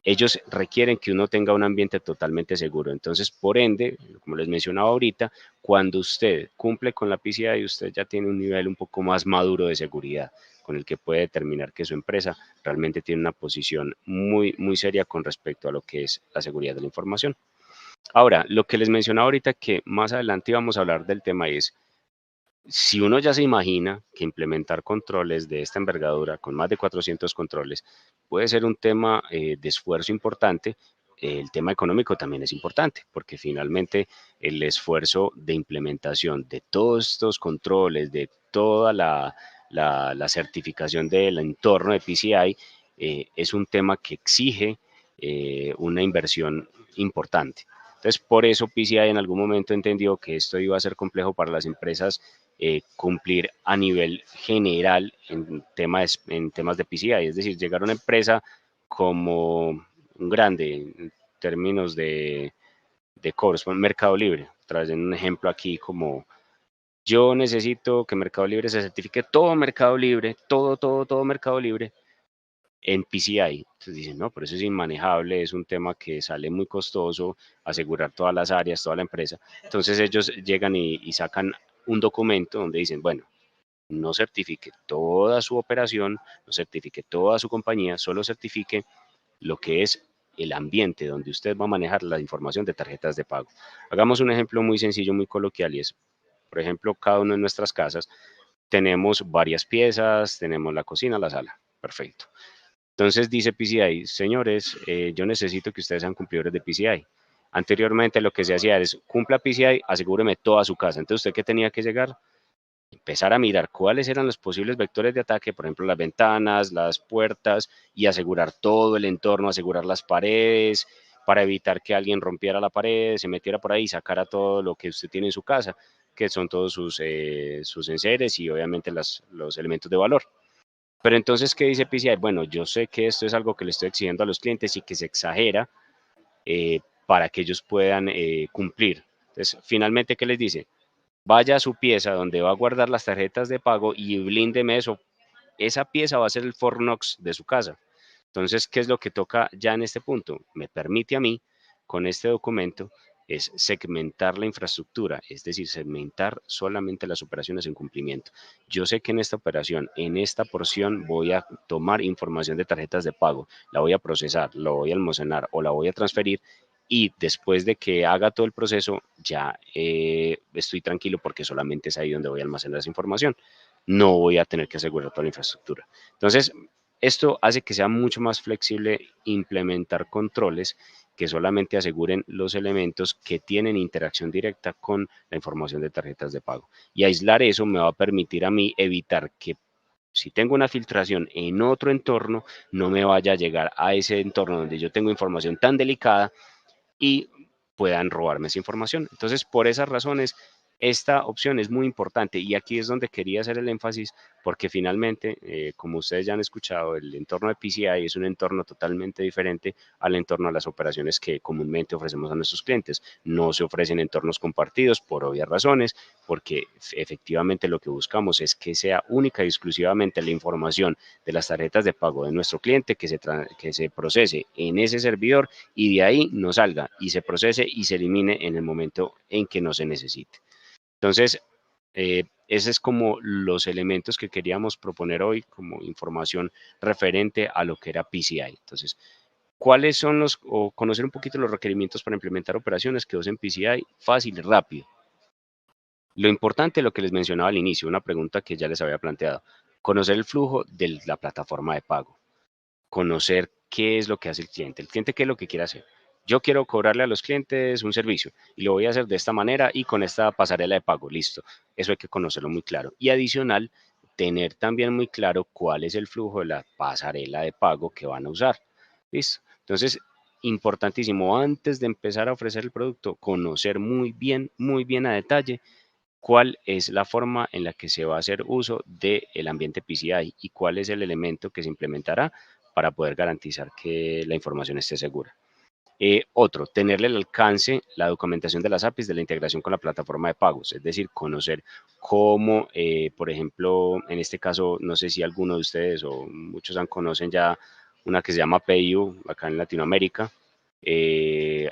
ellos requieren que uno tenga un ambiente totalmente seguro. Entonces, por ende, como les mencionaba ahorita, cuando usted cumple con la PCI, usted ya tiene un nivel un poco más maduro de seguridad, con el que puede determinar que su empresa realmente tiene una posición muy, muy seria con respecto a lo que es la seguridad de la información. Ahora, lo que les mencionaba ahorita, que más adelante íbamos a hablar del tema es, si uno ya se imagina que implementar controles de esta envergadura, con más de 400 controles, puede ser un tema de esfuerzo importante, el tema económico también es importante, porque finalmente el esfuerzo de implementación de todos estos controles, de toda la certificación del entorno de PCI, es un tema que exige una inversión importante. Entonces, por eso PCI en algún momento entendió que esto iba a ser complejo para las empresas cumplir a nivel general en temas de PCI, es decir, llegar a una empresa como un grande en términos de cobros, por Mercado Libre, trayendo un ejemplo aquí como yo necesito que Mercado Libre se certifique todo Mercado Libre, todo Mercado Libre en PCI. Entonces dicen, no, pero eso es inmanejable, es un tema que sale muy costoso, asegurar todas las áreas, toda la empresa. Entonces ellos llegan y sacan un documento donde dicen, bueno, no certifique toda su operación, no certifique toda su compañía, solo certifique lo que es el ambiente donde usted va a manejar la información de tarjetas de pago. Hagamos un ejemplo muy sencillo, muy coloquial y es, por ejemplo, cada uno de nuestras casas tenemos varias piezas, tenemos la cocina, la sala, perfecto. Entonces dice PCI, señores, yo necesito que ustedes sean cumplidores de PCI. Anteriormente lo que se hacía es, cumpla PCI, asegúreme toda su casa. Entonces, ¿usted qué tenía que llegar? Empezar a mirar cuáles eran los posibles vectores de ataque, por ejemplo, las ventanas, las puertas, y asegurar todo el entorno, asegurar las paredes, para evitar que alguien rompiera la pared, se metiera por ahí y sacara todo lo que usted tiene en su casa, que son todos sus enseres y obviamente los elementos de valor. Pero entonces, ¿qué dice PCI? Bueno, yo sé que esto es algo que le estoy exigiendo a los clientes y que se exagera para que ellos puedan cumplir. Entonces, finalmente, ¿qué les dice? Vaya a su pieza donde va a guardar las tarjetas de pago y blíndeme eso. Esa pieza va a ser el Fornox de su casa. Entonces, ¿qué es lo que toca ya en este punto? Me permite a mí, con este documento, es segmentar la infraestructura, es decir, segmentar solamente las operaciones en cumplimiento. Yo sé que en esta operación, en esta porción, voy a tomar información de tarjetas de pago, la voy a procesar, la voy a almacenar o la voy a transferir y después de que haga todo el proceso, ya estoy tranquilo porque solamente es ahí donde voy a almacenar esa información. No voy a tener que asegurar toda la infraestructura. Entonces, esto hace que sea mucho más flexible implementar controles que solamente aseguren los elementos que tienen interacción directa con la información de tarjetas de pago. Y aislar eso me va a permitir a mí evitar que si tengo una filtración en otro entorno, no me vaya a llegar a ese entorno donde yo tengo información tan delicada y puedan robarme esa información. Entonces, por esas razones, esta opción es muy importante y aquí es donde quería hacer el énfasis porque finalmente, como ustedes ya han escuchado, el entorno de PCI es un entorno totalmente diferente al entorno de las operaciones que comúnmente ofrecemos a nuestros clientes. No se ofrecen entornos compartidos por obvias razones, porque efectivamente lo que buscamos es que sea única y exclusivamente la información de las tarjetas de pago de nuestro cliente que se procese en ese servidor y de ahí no salga y se procese y se elimine en el momento en que no se necesite. Entonces, ese es como los elementos que queríamos proponer hoy como información referente a lo que era PCI. Entonces, ¿cuáles son o conocer un poquito los requerimientos para implementar operaciones que usen PCI fácil y rápido? Lo importante, lo que les mencionaba al inicio, una pregunta que ya les había planteado, conocer el flujo de la plataforma de pago, conocer qué es lo que hace el cliente qué es lo que quiere hacer. Yo quiero cobrarle a los clientes un servicio y lo voy a hacer de esta manera y con esta pasarela de pago, listo. Eso hay que conocerlo muy claro. Y adicional, tener también muy claro cuál es el flujo de la pasarela de pago que van a usar. Listo. Entonces, importantísimo, antes de empezar a ofrecer el producto, conocer muy bien a detalle cuál es la forma en la que se va a hacer uso del ambiente PCI y cuál es el elemento que se implementará para poder garantizar que la información esté segura. Otro, tenerle el alcance, la documentación de las APIs de la integración con la plataforma de pagos, es decir, conocer cómo, por ejemplo, en este caso, no sé si alguno de ustedes o muchos conocen ya una que se llama PayU acá en Latinoamérica.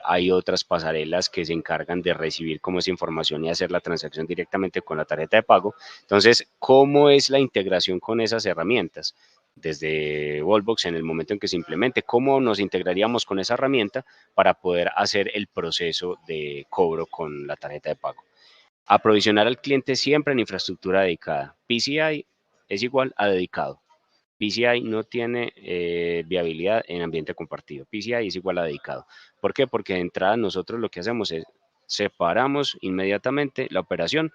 Hay otras pasarelas que se encargan de recibir como esa información y hacer la transacción directamente con la tarjeta de pago. Entonces, ¿cómo es la integración con esas herramientas? Desde Wallbox en el momento en que se implemente, cómo nos integraríamos con esa herramienta para poder hacer el proceso de cobro con la tarjeta de pago. Aprovisionar al cliente siempre en infraestructura dedicada. PCI es igual a dedicado. PCI no tiene viabilidad en ambiente compartido. PCI es igual a dedicado. ¿Por qué? Porque de entrada nosotros lo que hacemos es separamos inmediatamente la operación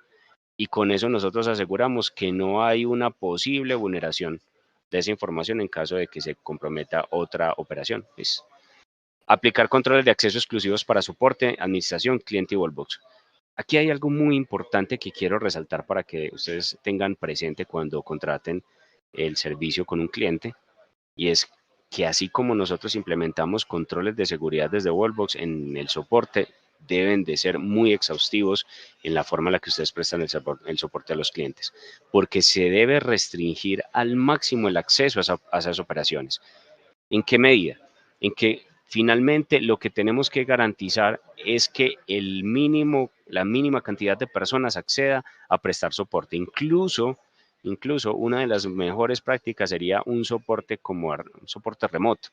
y con eso nosotros aseguramos que no hay una posible vulneración de esa información en caso de que se comprometa otra operación. Es aplicar controles de acceso exclusivos para soporte, administración, cliente y wallbox. Aquí hay algo muy importante que quiero resaltar para que ustedes tengan presente cuando contraten el servicio con un cliente, y es que así como nosotros implementamos controles de seguridad desde Wallbox en el soporte, deben de ser muy exhaustivos en la forma en la que ustedes prestan el soporte a los clientes, porque se debe restringir al máximo el acceso a esas operaciones. ¿En qué medida? En que finalmente lo que tenemos que garantizar es que la mínima cantidad de personas acceda a prestar soporte. Incluso una de las mejores prácticas sería un soporte un soporte remoto.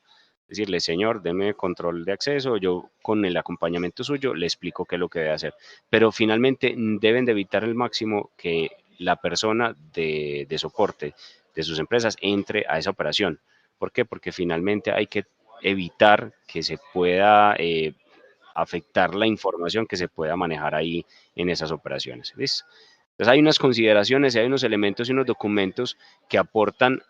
Decirle, señor, deme control de acceso, yo con el acompañamiento suyo le explico qué es lo que debe hacer. Pero finalmente deben de evitar al máximo que la persona de soporte de sus empresas entre a esa operación. ¿Por qué? Porque finalmente hay que evitar que se pueda afectar la información que se pueda manejar ahí en esas operaciones. ¿Listo? Entonces hay unas consideraciones y hay unos elementos y unos documentos que aportan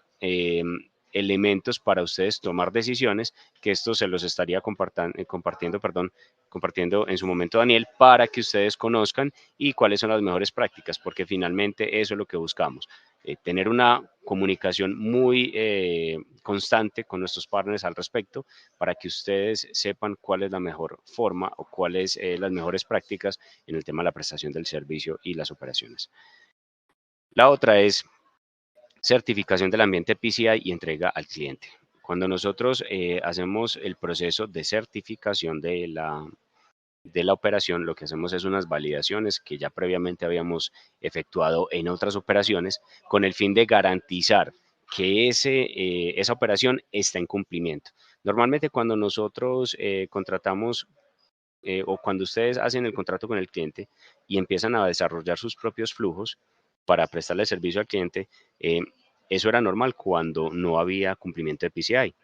elementos para ustedes tomar decisiones, que esto se los estaría compartiendo en su momento Daniel, para que ustedes conozcan y cuáles son las mejores prácticas, porque finalmente eso es lo que buscamos, tener una comunicación muy constante con nuestros partners al respecto, para que ustedes sepan cuál es la mejor forma o cuáles las mejores prácticas en el tema de la prestación del servicio y las operaciones. La otra es certificación del ambiente PCI y entrega al cliente. Cuando nosotros hacemos el proceso de certificación de la operación, lo que hacemos es unas validaciones que ya previamente habíamos efectuado en otras operaciones con el fin de garantizar que esa operación está en cumplimiento. Normalmente cuando nosotros contratamos o cuando ustedes hacen el contrato con el cliente y empiezan a desarrollar sus propios flujos para prestarle servicio al cliente, eso era normal cuando no había cumplimiento de PCI,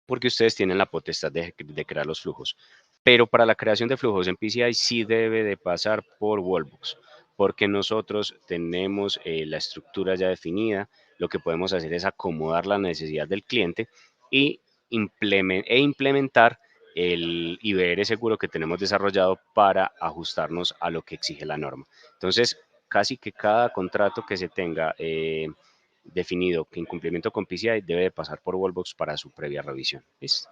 porque ustedes tienen la potestad de crear los flujos. Pero para la creación de flujos en PCI sí debe de pasar por Wallbox, porque nosotros tenemos la estructura ya definida. Lo que podemos hacer es acomodar la necesidad del cliente y implementar el IBR seguro que tenemos desarrollado para ajustarnos a lo que exige la norma. Entonces, casi que cada contrato que se tenga definido que en cumplimiento con PCI debe de pasar por Wallbox para su previa revisión. ¿Listo?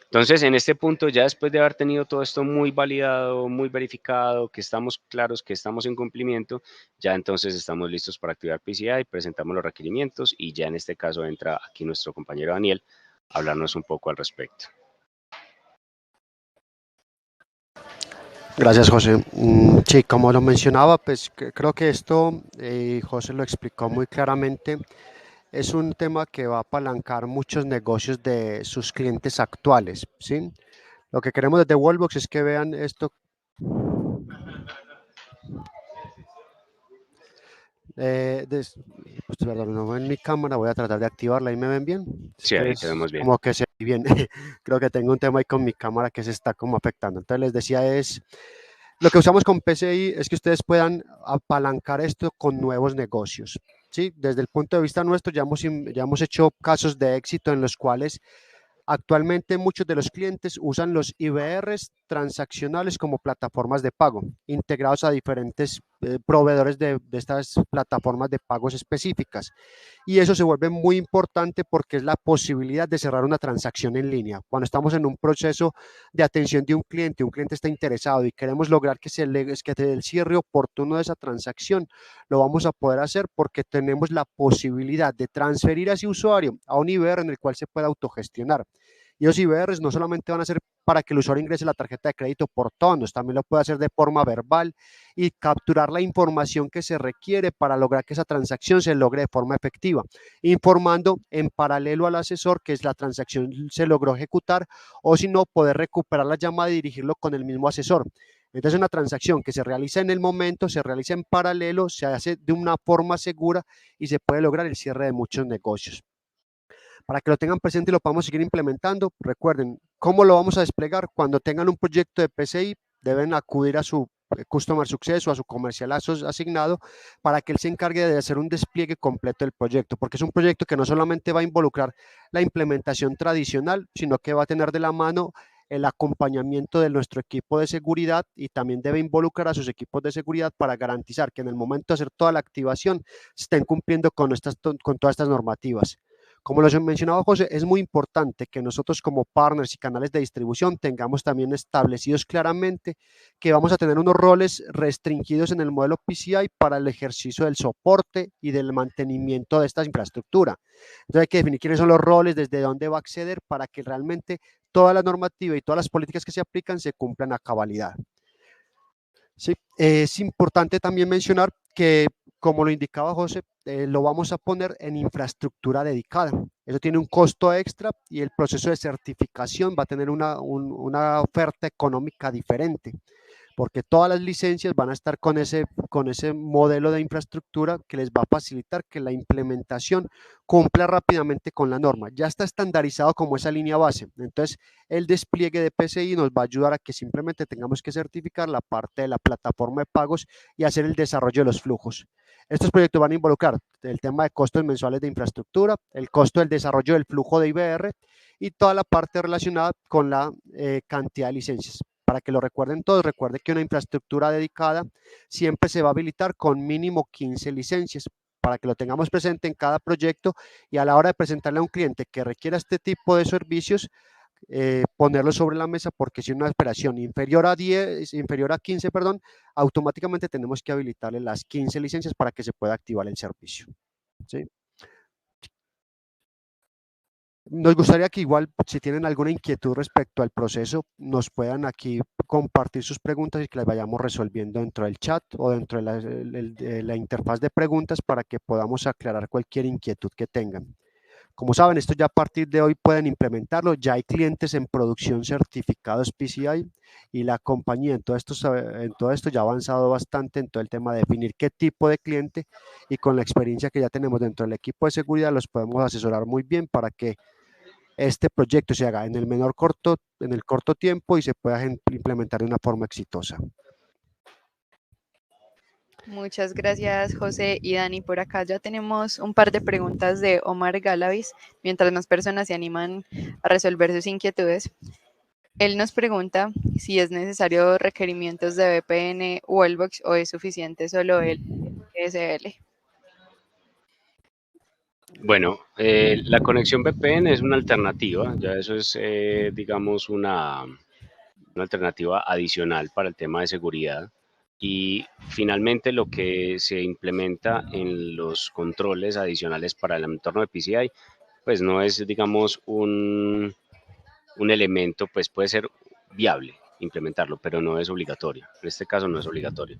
Entonces, en este punto, ya después de haber tenido todo esto muy validado, muy verificado, que estamos claros que estamos en cumplimiento, ya entonces estamos listos para activar PCI, presentamos los requerimientos y ya en este caso entra aquí nuestro compañero Daniel a hablarnos un poco al respecto. Gracias, José. Sí, como lo mencionaba, pues creo que esto, José lo explicó muy claramente, es un tema que va a apalancar muchos negocios de sus clientes actuales, ¿sí? Lo que queremos desde Wallbox es que vean esto. Pues, perdón, no ven mi cámara, voy a tratar de activarla. ¿Ahí me ven bien? Es Sí, que ahí te es vemos bien. como que se ve bien. Creo que tengo un tema ahí con mi cámara que se está como afectando. Entonces les decía lo que usamos con PCI es que ustedes puedan apalancar esto con nuevos negocios. ¿Sí? Desde el punto de vista nuestro ya hemos hecho casos de éxito en los cuales actualmente muchos de los clientes usan los IBRs transaccionales como plataformas de pago, integrados a diferentes proveedores de estas plataformas de pagos específicas. Y eso se vuelve muy importante porque es la posibilidad de cerrar una transacción en línea. Cuando estamos en un proceso de atención de un cliente está interesado y queremos lograr que el cierre oportuno de esa transacción, lo vamos a poder hacer porque tenemos la posibilidad de transferir a ese usuario a un IBR en el cual se pueda autogestionar. Y los IBRs no solamente van a ser para que el usuario ingrese la tarjeta de crédito por tonos, también lo puede hacer de forma verbal y capturar la información que se requiere para lograr que esa transacción se logre de forma efectiva, informando en paralelo al asesor que la transacción se logró ejecutar o si no, poder recuperar la llamada y dirigirlo con el mismo asesor. Entonces una transacción que se realiza en el momento, se realiza en paralelo, se hace de una forma segura y se puede lograr el cierre de muchos negocios. Para que lo tengan presente y lo podamos seguir implementando, recuerden, ¿cómo lo vamos a desplegar? Cuando tengan un proyecto de PCI, deben acudir a su Customer Success o a su comercial asignado para que él se encargue de hacer un despliegue completo del proyecto, porque es un proyecto que no solamente va a involucrar la implementación tradicional, sino que va a tener de la mano el acompañamiento de nuestro equipo de seguridad y también debe involucrar a sus equipos de seguridad para garantizar que en el momento de hacer toda la activación estén cumpliendo con todas estas normativas. Como lo mencionaba José, es muy importante que nosotros como partners y canales de distribución tengamos también establecidos claramente que vamos a tener unos roles restringidos en el modelo PCI para el ejercicio del soporte y del mantenimiento de esta infraestructura. Entonces hay que definir quiénes son los roles, desde dónde va a acceder para que realmente toda la normativa y todas las políticas que se aplican se cumplan a cabalidad. Sí, es importante también mencionar que, como lo indicaba José, lo vamos a poner en infraestructura dedicada. Eso tiene un costo extra y el proceso de certificación va a tener una oferta económica diferente, porque todas las licencias van a estar con ese modelo de infraestructura que les va a facilitar que la implementación cumpla rápidamente con la norma. Ya está estandarizado como esa línea base. Entonces, el despliegue de PCI nos va a ayudar a que simplemente tengamos que certificar la parte de la plataforma de pagos y hacer el desarrollo de los flujos. Estos proyectos van a involucrar el tema de costos mensuales de infraestructura, el costo del desarrollo del flujo de IBR y toda la parte relacionada con la cantidad de licencias. Para que lo recuerden todos, recuerden que una infraestructura dedicada siempre se va a habilitar con mínimo 15 licencias, para que lo tengamos presente en cada proyecto y a la hora de presentarle a un cliente que requiera este tipo de servicios, ponerlo sobre la mesa, porque si una operación inferior a 10, inferior a 15, perdón, automáticamente tenemos que habilitarle las 15 licencias para que se pueda activar el servicio. ¿Sí? Nos gustaría que igual, si tienen alguna inquietud respecto al proceso, nos puedan aquí compartir sus preguntas y que las vayamos resolviendo dentro del chat o dentro de la interfaz de preguntas para que podamos aclarar cualquier inquietud que tengan. Como saben, esto ya a partir de hoy pueden implementarlo. Ya hay clientes en producción certificados PCI y la compañía en todo esto ya ha avanzado bastante en todo el tema de definir qué tipo de cliente, y con la experiencia que ya tenemos dentro del equipo de seguridad los podemos asesorar muy bien para que este proyecto se haga en el corto tiempo y se pueda implementar de una forma exitosa. Muchas gracias, José y Dani. Por acá ya tenemos un par de preguntas de Omar Galavis, mientras más personas se animan a resolver sus inquietudes. Él nos pregunta si es necesario requerimientos de VPN o Wallbox o es suficiente solo el SL. Bueno, la conexión VPN es una alternativa, ya eso es, digamos, una alternativa adicional para el tema de seguridad. Y finalmente lo que se implementa en los controles adicionales para el entorno de PCI, pues no es, digamos, un elemento, pues puede ser viable implementarlo, pero no es obligatorio. En este caso no es obligatorio.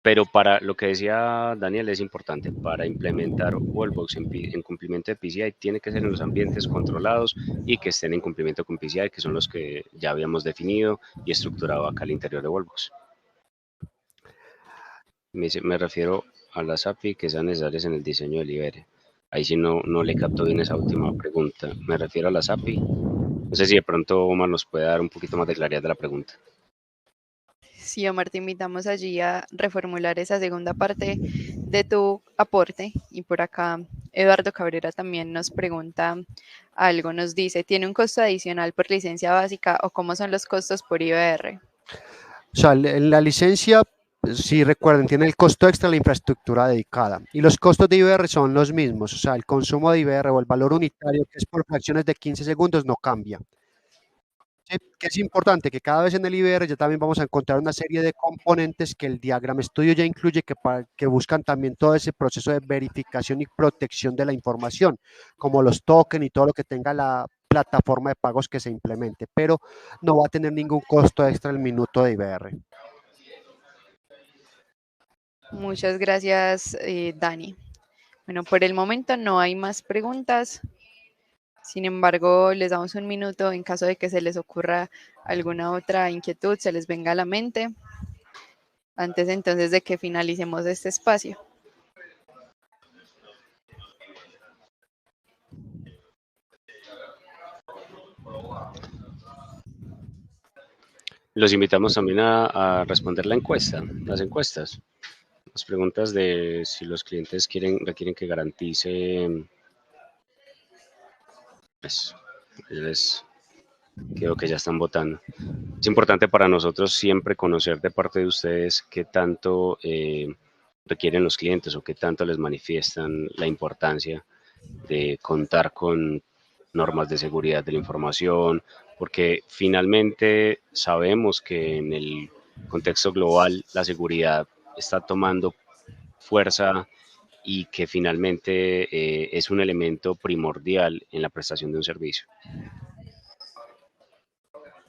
Pero para lo que decía Daniel es importante, para implementar Wallbox en cumplimiento de PCI tiene que ser en los ambientes controlados y que estén en cumplimiento con PCI, que son los que ya habíamos definido y estructurado acá al interior de Wallbox. Me refiero a las API que sean necesarias en el diseño del IBR. Ahí sí no le capto bien esa última pregunta. Me refiero a las API. No sé si de pronto Omar nos puede dar un poquito más de claridad de la pregunta. Sí, Omar, te invitamos allí a reformular esa segunda parte de tu aporte. Y por acá, Eduardo Cabrera también nos pregunta algo. Nos dice, ¿tiene un costo adicional por licencia básica o cómo son los costos por IBR? O sea, en la licencia, si recuerden, tiene el costo extra la infraestructura dedicada y los costos de IBR son los mismos. O sea, el consumo de IBR o el valor unitario, que es por fracciones de 15 segundos, no cambia. Sí, que es importante que cada vez en el IBR ya también vamos a encontrar una serie de componentes que el Diagram Studio ya incluye, que buscan también todo ese proceso de verificación y protección de la información, como los tokens y todo lo que tenga la plataforma de pagos que se implemente, pero no va a tener ningún costo extra el minuto de IBR. Muchas gracias, Dani. Bueno, por el momento no hay más preguntas. Sin embargo, les damos un minuto en caso de que se les ocurra alguna otra inquietud, se les venga a la mente, antes entonces de que finalicemos este espacio. Los invitamos también a responder la encuesta, las encuestas. Las preguntas de si los clientes requieren que garantice, pues, les creo que ya están votando. Es importante para nosotros siempre conocer de parte de ustedes qué tanto requieren los clientes o qué tanto les manifiestan la importancia de contar con normas de seguridad de la información, porque finalmente sabemos que en el contexto global la seguridad está tomando fuerza y que finalmente es un elemento primordial en la prestación de un servicio.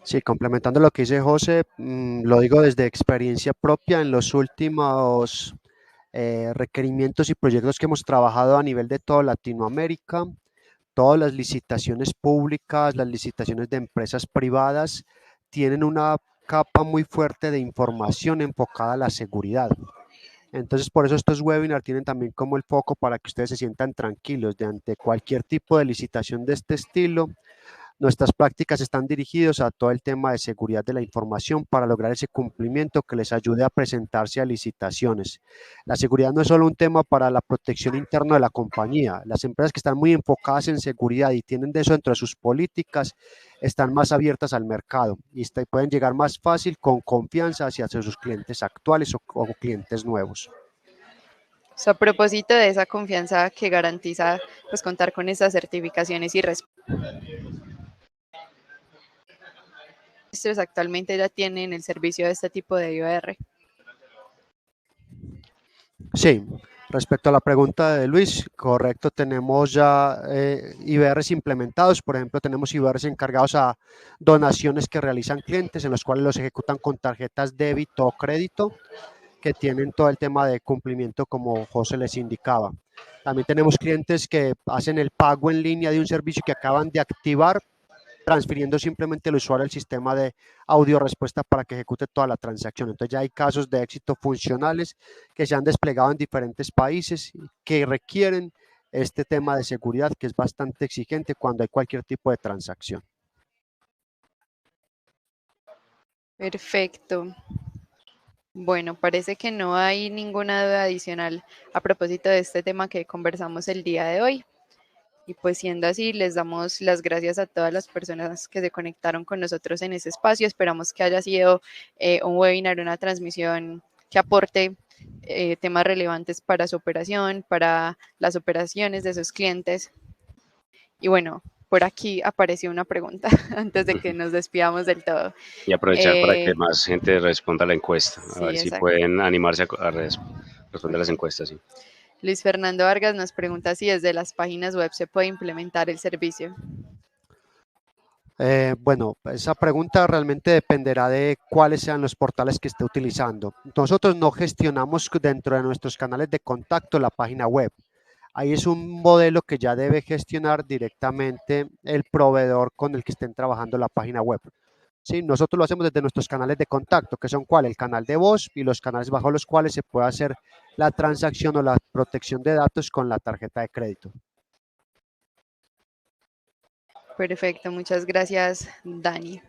Sí, complementando lo que dice José, lo digo desde experiencia propia en los últimos requerimientos y proyectos que hemos trabajado a nivel de toda Latinoamérica. Todas las licitaciones públicas, las licitaciones de empresas privadas tienen una capa muy fuerte de información enfocada a la seguridad. Entonces, por eso estos webinars tienen también como el foco para que ustedes se sientan tranquilos de ante cualquier tipo de licitación de este estilo. Nuestras prácticas están dirigidas a todo el tema de seguridad de la información para lograr ese cumplimiento que les ayude a presentarse a licitaciones. La seguridad no es solo un tema para la protección interna de la compañía. Las empresas que están muy enfocadas en seguridad y tienen de eso dentro de sus políticas están más abiertas al mercado y pueden llegar más fácil con confianza hacia sus clientes actuales o clientes nuevos. A propósito de esa confianza que garantiza pues contar con estas certificaciones y registros, actualmente ya tienen el servicio de este tipo de IVR. Sí, respecto a la pregunta de Luis, correcto, tenemos ya IVRs implementados, por ejemplo, tenemos IVRs encargados a donaciones que realizan clientes en los cuales los ejecutan con tarjetas débito o crédito que tienen todo el tema de cumplimiento como José les indicaba. También tenemos clientes que hacen el pago en línea de un servicio que acaban de activar, transfiriendo simplemente el usuario al sistema de audio respuesta para que ejecute toda la transacción. Entonces ya hay casos de éxito funcionales que se han desplegado en diferentes países que requieren este tema de seguridad que es bastante exigente cuando hay cualquier tipo de transacción. Perfecto. Bueno, parece que no hay ninguna duda adicional a propósito de este tema que conversamos el día de hoy. Y pues siendo así, les damos las gracias a todas las personas que se conectaron con nosotros en ese espacio. Esperamos que haya sido un webinar, una transmisión que aporte temas relevantes para su operación, para las operaciones de sus clientes. Y bueno, por aquí apareció una pregunta antes de que nos despidamos del todo. Y aprovechar para que más gente responda a la encuesta, a Sí, ver si exacto. pueden animarse a responder las encuestas. Sí. Luis Fernando Vargas nos pregunta si desde las páginas web se puede implementar el servicio. Bueno, esa pregunta realmente dependerá de cuáles sean los portales que esté utilizando. Nosotros no gestionamos dentro de nuestros canales de contacto la página web. Ahí es un modelo que ya debe gestionar directamente el proveedor con el que estén trabajando la página web. Sí, nosotros lo hacemos desde nuestros canales de contacto, que son cuál, el canal de voz y los canales bajo los cuales se puede hacer la transacción o la protección de datos con la tarjeta de crédito. Perfecto, muchas gracias, Dani.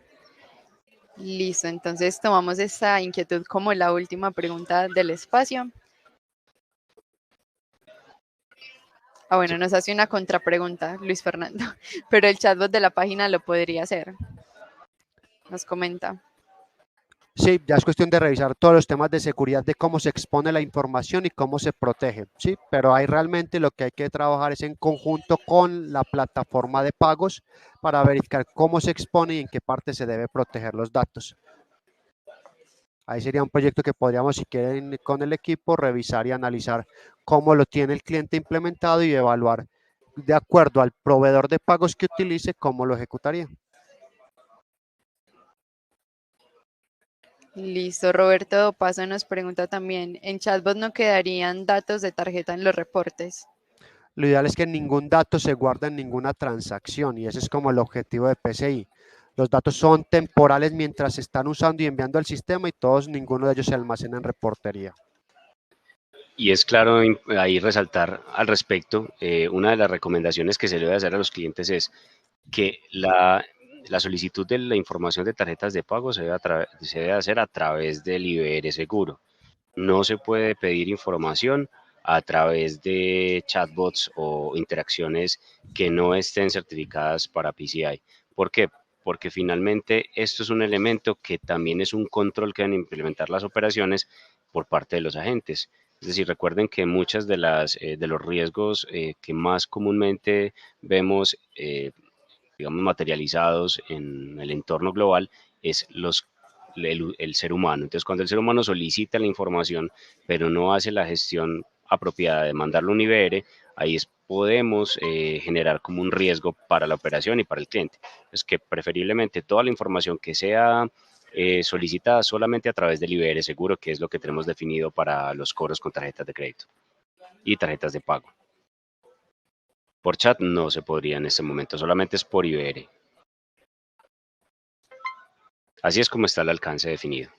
Listo, entonces tomamos esta inquietud como la última pregunta del espacio. Bueno, nos hace una contrapregunta, Luis Fernando, pero el chatbot de la página lo podría hacer. Nos comenta. Sí, ya es cuestión de revisar todos los temas de seguridad de cómo se expone la información y cómo se protege, sí, pero ahí realmente lo que hay que trabajar es en conjunto con la plataforma de pagos para verificar cómo se expone y en qué parte se debe proteger los datos. Ahí sería un proyecto que podríamos, si quieren, con el equipo, revisar y analizar cómo lo tiene el cliente implementado y evaluar de acuerdo al proveedor de pagos que utilice, cómo lo ejecutaría. Listo, Roberto Paso nos pregunta también, ¿en chatbot no quedarían datos de tarjeta en los reportes? lo ideal es que ningún dato se guarde en ninguna transacción y ese es como el objetivo de PCI. Los datos son temporales mientras se están usando y enviando al sistema y ninguno de ellos se almacena en reportería. Y es claro ahí resaltar al respecto, una de las recomendaciones que se le debe hacer a los clientes es que la solicitud de la información de tarjetas de pago se debe hacer a través del IBR Seguro. No se puede pedir información a través de chatbots o interacciones que no estén certificadas para PCI. ¿Por qué? Porque finalmente esto es un elemento que también es un control que deben implementar las operaciones por parte de los agentes. Es decir, recuerden que muchas de los riesgos que más comúnmente vemos, digamos, materializados en el entorno global es el ser humano. Entonces, cuando el ser humano solicita la información, pero no hace la gestión apropiada de mandarlo a un IBR, ahí podemos generar como un riesgo para la operación y para el cliente. Es que preferiblemente toda la información que sea solicitada solamente a través del IBR Seguro, que es lo que tenemos definido para los cobros con tarjetas de crédito y tarjetas de pago. Por chat no se podría en este momento, solamente es por IBR. Así es como está el alcance definido.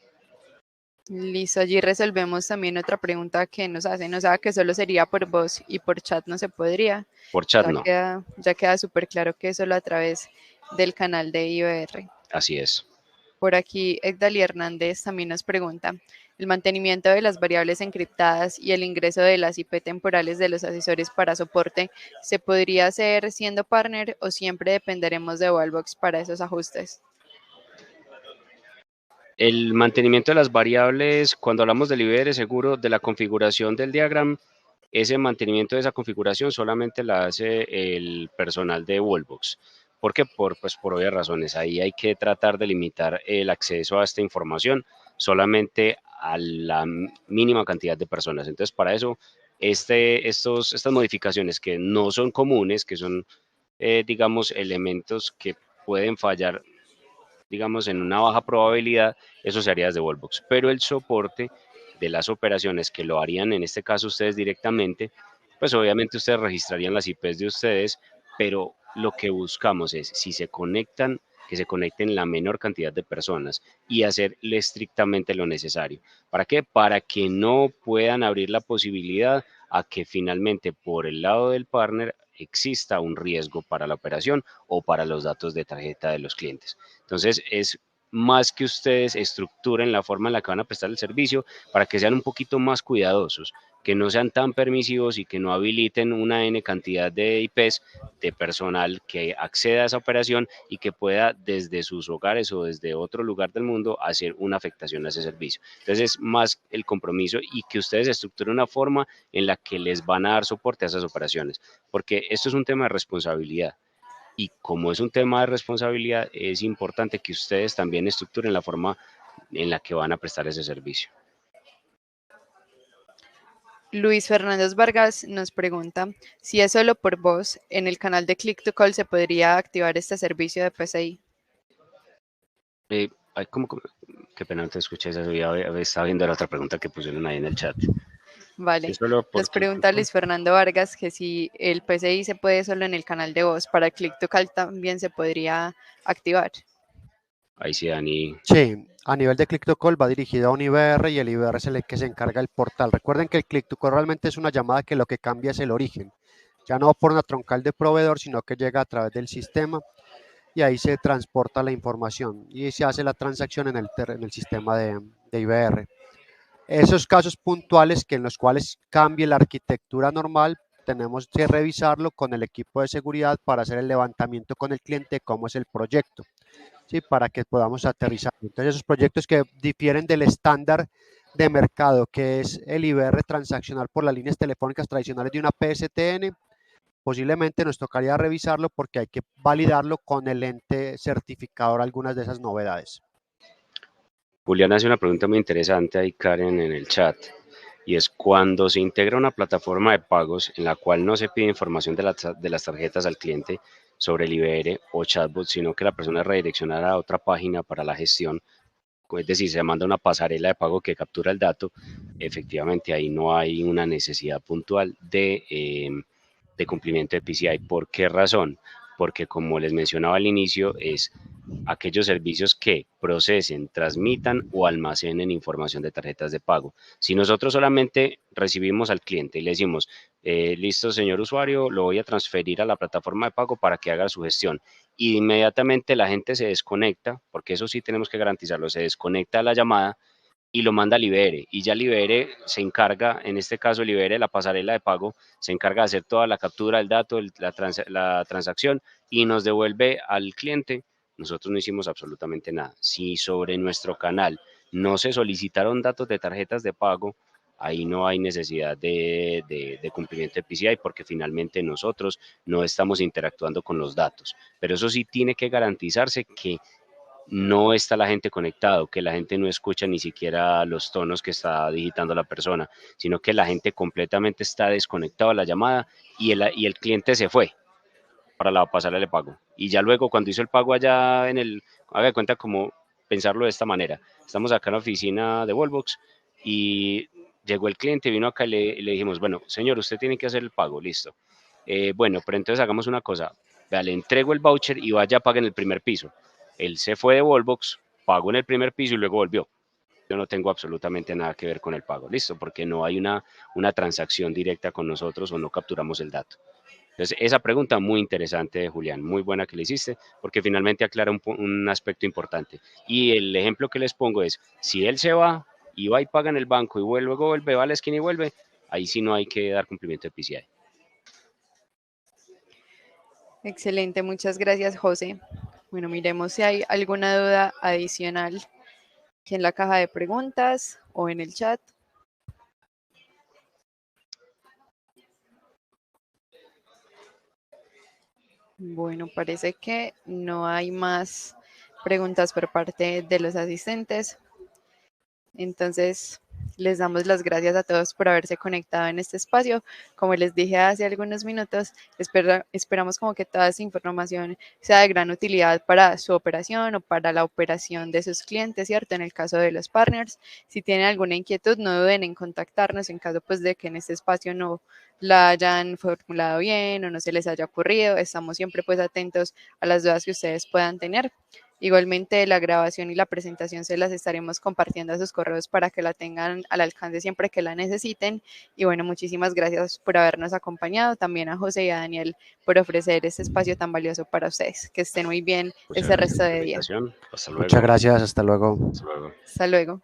Listo, allí resolvemos también otra pregunta que nos hacen, o sea, que solo sería por voz y por chat no se podría. Por chat no. Ya queda súper claro que es solo a través del canal de IBR. Así es. Por aquí, Egdali Hernández también nos pregunta, ¿el mantenimiento de las variables encriptadas y el ingreso de las IP temporales de los asesores para soporte se podría hacer siendo partner o siempre dependeremos de Wallbox para esos ajustes? El mantenimiento de las variables, cuando hablamos del IBR seguro, de la configuración del diagrama, ese mantenimiento de esa configuración solamente la hace el personal de Wallbox. ¿Por qué? Pues por obvias razones. Ahí hay que tratar de limitar el acceso a esta información solamente a la mínima cantidad de personas. Entonces, para eso, estas modificaciones que no son comunes, que son, digamos, elementos que pueden fallar, digamos, en una baja probabilidad, eso se haría desde Wallbox. Pero el soporte de las operaciones que lo harían, en este caso ustedes directamente, pues obviamente ustedes registrarían las IPs de ustedes, pero lo que buscamos es, si se conectan, que se conecten la menor cantidad de personas y hacerle estrictamente lo necesario. ¿Para qué? Para que no puedan abrir la posibilidad a que finalmente por el lado del partner exista un riesgo para la operación o para los datos de tarjeta de los clientes. Entonces, es más que ustedes estructuren la forma en la que van a prestar el servicio para que sean un poquito más cuidadosos, que no sean tan permisivos y que no habiliten una N cantidad de IPs de personal que acceda a esa operación y que pueda desde sus hogares o desde otro lugar del mundo hacer una afectación a ese servicio. Entonces es más el compromiso y que ustedes estructuren una forma en la que les van a dar soporte a esas operaciones, porque esto es un tema de responsabilidad. Y como es un tema de responsabilidad, es importante que ustedes también estructuren la forma en la que van a prestar ese servicio. Luis Fernández Vargas nos pregunta, si es solo por voz, en el canal de Click to Call se podría activar este servicio de PCI. Qué pena, no te escuché eso, estaba viendo la otra pregunta que pusieron ahí en el chat. Vale, nos pregunta Luis Fernando Vargas que si el PCI se puede solo en el canal de voz, para Click to Call también se podría activar. Ahí sí, Dani. Sí, a nivel de Click to Call va dirigido a un IBR y el IBR es el que se encarga del portal. Recuerden que el Click to Call realmente es una llamada que lo que cambia es el origen. Ya no por una troncal de proveedor, sino que llega a través del sistema y ahí se transporta la información y se hace la transacción en el sistema de IBR. Esos casos puntuales en los cuales cambie la arquitectura normal, tenemos que revisarlo con el equipo de seguridad para hacer el levantamiento con el cliente, cómo es el proyecto, ¿sí? Para que podamos aterrizar. Entonces, esos proyectos que difieren del estándar de mercado, que es el IBR transaccional por las líneas telefónicas tradicionales de una PSTN, posiblemente nos tocaría revisarlo porque hay que validarlo con el ente certificador algunas de esas novedades. Julián hace una pregunta muy interesante ahí, Karen, en el chat, y es cuando se integra una plataforma de pagos en la cual no se pide información de las tarjetas al cliente sobre el IBR o chatbot, sino que la persona es redireccionada a otra página para la gestión, es decir, se manda una pasarela de pago que captura el dato, efectivamente ahí no hay una necesidad puntual de de cumplimiento de PCI. ¿Por qué razón? Porque como les mencionaba al inicio, es aquellos servicios que procesen, transmitan o almacenen información de tarjetas de pago. Si nosotros solamente recibimos al cliente y le decimos, listo señor usuario, lo voy a transferir a la plataforma de pago para que haga su gestión, y inmediatamente la gente se desconecta, porque eso sí tenemos que garantizarlo, se desconecta de la llamada y lo manda a Libere, y ya Libere se encarga, en este caso Libere, la pasarela de pago, se encarga de hacer toda la captura del dato, la transacción, y nos devuelve al cliente. Nosotros no hicimos absolutamente nada. Si sobre nuestro canal no se solicitaron datos de tarjetas de pago, ahí no hay necesidad de cumplimiento de PCI, porque finalmente nosotros no estamos interactuando con los datos. Pero eso sí tiene que garantizarse que no está la gente conectado, que la gente no escucha ni siquiera los tonos que está digitando la persona, sino que la gente completamente está desconectada a la llamada y el cliente se fue para pasarle el pago. Y ya luego cuando hizo el pago allá haga de cuenta como pensarlo de esta manera. Estamos acá en la oficina de Wallbox y llegó el cliente, vino acá y le dijimos, bueno, señor, usted tiene que hacer el pago, listo. Bueno, pero entonces hagamos una cosa, vea, le entrego el voucher y vaya, pague en el primer piso. Él se fue de Wallbox, pagó en el primer piso y luego volvió. Yo no tengo absolutamente nada que ver con el pago, listo, porque no hay una transacción directa con nosotros o no capturamos el dato. Entonces, esa pregunta muy interesante, Julián, muy buena que le hiciste, porque finalmente aclara un aspecto importante. Y el ejemplo que les pongo es, si él se va y va y paga en el banco y luego vuelve, va a la esquina y vuelve, ahí sí no hay que dar cumplimiento de PCI. Excelente, muchas gracias, José. Bueno, miremos si hay alguna duda adicional aquí en la caja de preguntas o en el chat. Bueno, parece que no hay más preguntas por parte de los asistentes. Entonces, les damos las gracias a todos por haberse conectado en este espacio. Como les dije hace algunos minutos, esperamos como que toda esa información sea de gran utilidad para su operación o para la operación de sus clientes, ¿cierto? En el caso de los partners, si tienen alguna inquietud, no duden en contactarnos en caso pues de que en este espacio no la hayan formulado bien o no se les haya ocurrido. Estamos siempre pues atentos a las dudas que ustedes puedan tener. Igualmente, la grabación y la presentación se las estaremos compartiendo a sus correos para que la tengan al alcance siempre que la necesiten. Y bueno, muchísimas gracias por habernos acompañado. También a José y a Daniel por ofrecer este espacio tan valioso para ustedes. Que estén muy bien Muchas este gracias resto por la de día. invitación. Hasta luego. Muchas gracias, hasta luego. Hasta luego. Hasta luego.